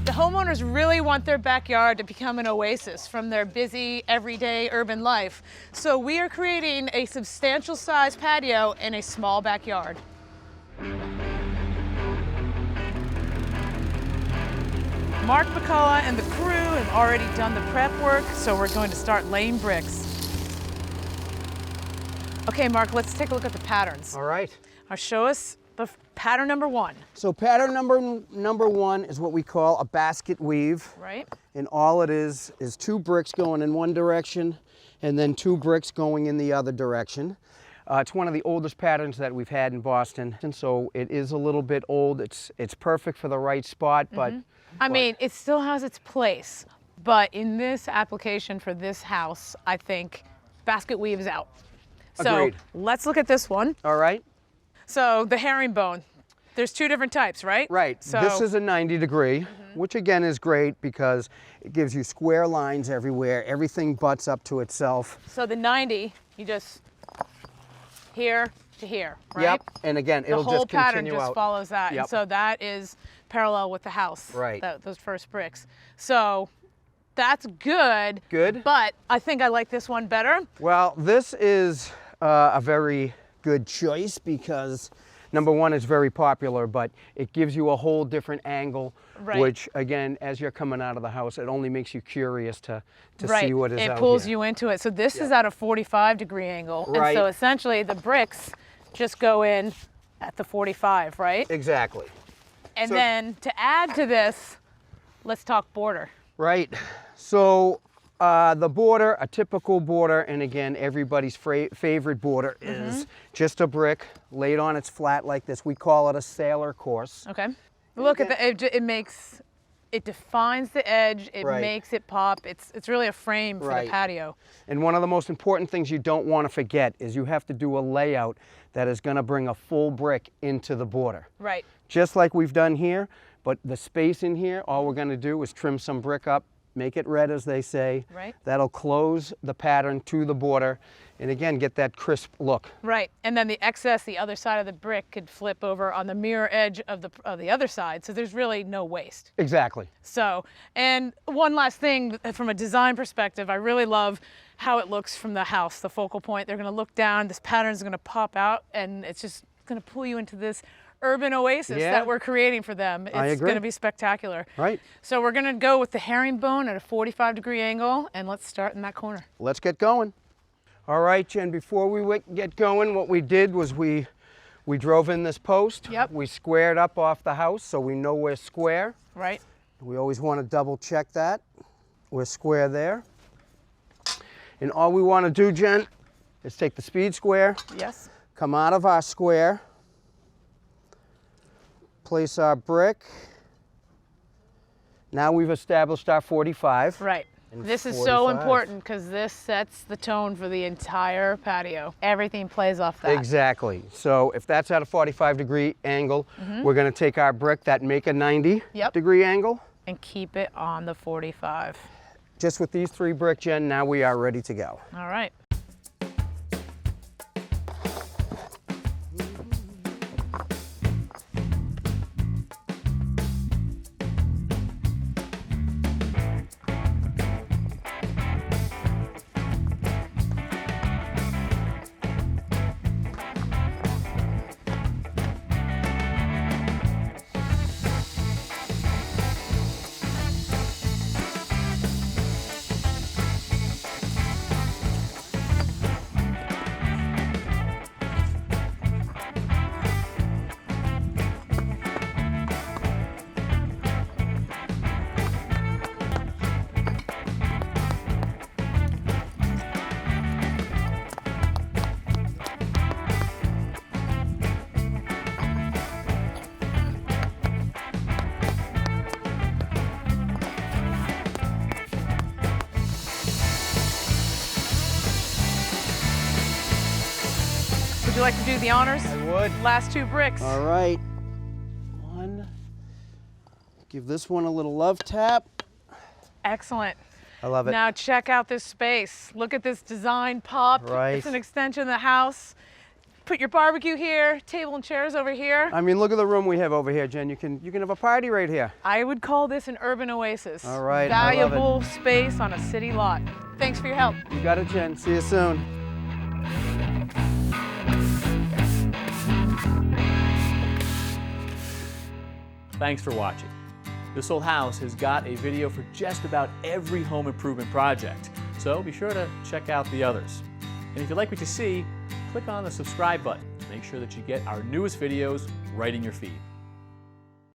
The homeowners really want their backyard to become an oasis from their busy, everyday urban life. So we are creating a substantial size patio in a small backyard. Mark McCullough and the crew have already done the prep work, so we're going to start laying bricks. Okay, Mark, let's take a look at the patterns. All right. Now show us the pattern number one. So pattern number one is what we call a basket weave. Right. And all it is 2 bricks going in one direction and then 2 bricks going in the other direction. It's one of the oldest patterns that we've had in Boston, and so it is a little bit old. It's perfect for the right spot, but I mean, it still has its place, but in this application for this house, I think basket weave is out. So Agreed. let's look at this one. All right. So the herringbone, there's 2 different types, right? Right. So this is a 90 degree, which again is great because it gives you square lines everywhere. Everything butts up to itself. So the 90, you just here to here, right? Yep. And again, it'll the whole just continue pattern just out. follows that. Yep. And so that is parallel with the house. Right. Those first bricks. So that's good. Good. But I think I like this one better. Well, this is a very good choice because number one, it's very popular, but it gives you a whole different angle, Right. which again, as you're coming out of the house, it only makes you curious to Right. see what is out It pulls here. you into it. So this is at a 45-degree angle. Right. And so essentially the bricks just go in at the 45, right? Exactly. And So- then to add to this, let's talk border. Right. So the border, a typical border, and again, everybody's favorite border is just a brick laid on its flat like this. We call it a sailor course. Okay. Look at it defines the edge, it Right. makes it pop. It's really a frame for Right. the patio. And one of the most important things you don't want to forget is you have to do a layout that is going to bring a full brick into the border. Right. Just like we've done here, but the space in here, all we're going to do is trim some brick up, make it red as they say. Right. That'll close the pattern to the border and again get that crisp look. Right. And then the excess, the other side of the brick could flip over on the mirror edge of the other side. So there's really no waste. Exactly. So, and one last thing from a design perspective, I really love how it looks from the house, the focal point. They're going to look down, this pattern is going to pop out, and it's just going to pull you into this urban oasis Yeah. that we're creating for them. I It's agree. going to be spectacular. Right. So we're going to go with the herringbone at a 45-degree angle, and let's start in that corner. Let's get going. All right, Jen, before we get going, what we did was we drove in this post. Yep. We squared up off the house so we know we're square. Right. We always want to double check that. We're square there. And all we want to do, Jen, is take the speed square, Yes. come out of our square, place our brick. Now we've established our 45. Right. And This is so 45. important because this sets the tone for the entire patio. Everything plays off that. Exactly. So if that's at a 45-degree angle, we're going to take our brick that make a 90-degree angle. And keep it on the 45. Just with these 3 brick, Jen, now we are ready to go. All right. Would you like to do the honors? I would. Last 2 bricks. All right. One. Give this one a little love tap. Excellent. I love it. Now check out this space. Look at this design pop. Right. It's an extension of the house. put your barbecue here, table and chairs over here. I mean, look at the room we have over here, Jen. You can have a party right here. I would call this an urban oasis. All right, I love it. Valuable space on a city lot. Thanks for your help. You got it, Jen. See you soon. Thanks for watching. This Old House has got a video for just about every home improvement project, so be sure to check out the others. And if you like what you see, click on the subscribe button to make sure that you get our newest videos right in your feed.